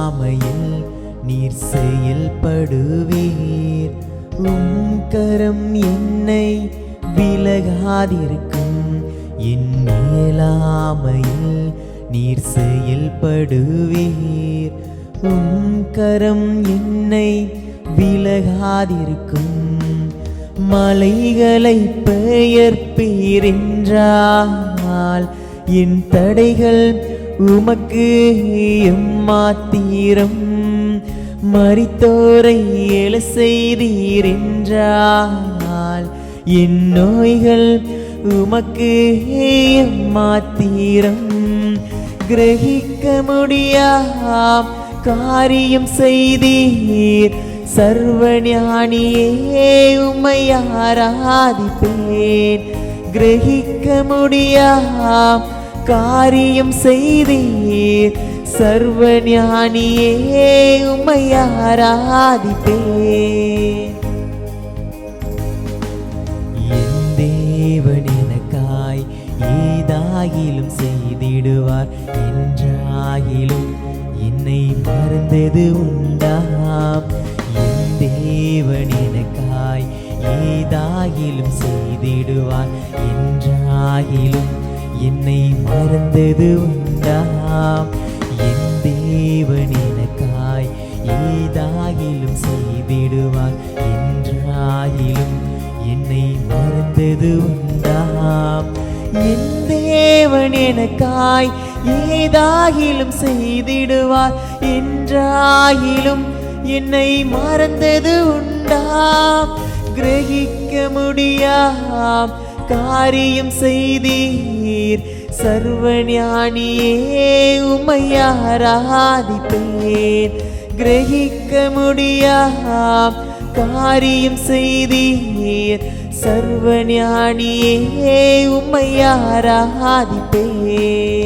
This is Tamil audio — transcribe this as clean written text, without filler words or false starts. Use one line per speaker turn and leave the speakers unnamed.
இயலாமையில் நீர் செயல்படுவீர். உம் கரம் என்னை விலகாதிருக்கும். என் இயலாமையில் நீர் செயல்படுவீர். உம் கரம் என்னை விலகாதிருக்கும். மலைகளை பெயர்ப்பீர் என்றால் என் தடைகள் உமக்கு எம்மாத்திரம். மரித்தோரை எழ செய்தீர் என்றால் என் நோய்கள் உமக்கு எம்மாத்திரம். கிரகிக்க முடியாம் காரியம் செய்தீர். சர்வஞானியே உம்மை ஆராதிப்பேன். கிரகிக்க முடியாம் காரியம் செய்தீர். சர்வஞானியே உம்மை ஆராதிப்பேன். என் தேவன் எனக்காய் ஏதாகிலும் செய்திடுவார். என்றாகிலும் என்னை மறந்தது உண்டாம். என் தேவன் எனக்காய் ஏதாகிலும் செய்திடுவார். என்றாகிலும் என்னை மறந்தது உண்டாம். என் தேவன் எனக்காய் ஏதாகிலும் செய்திடுவார். என்றாகிலும் என்னை மறந்தது உண்டாம். என் தேவன் எனக்காய் ஏதாகிலும் செய்திடுவார். என்றாகிலும் என்னை மறந்தது உண்டாம். கிரகிக்க முடியாம் காரியம் செய்தீர். சர்வஞானியே உம்மை ஆராதிப்பேன். கிரகிக்க முடியாம் காரியம் செய்தீர். சர்வஞானியே உம்மை ஆராதிப்பேன்.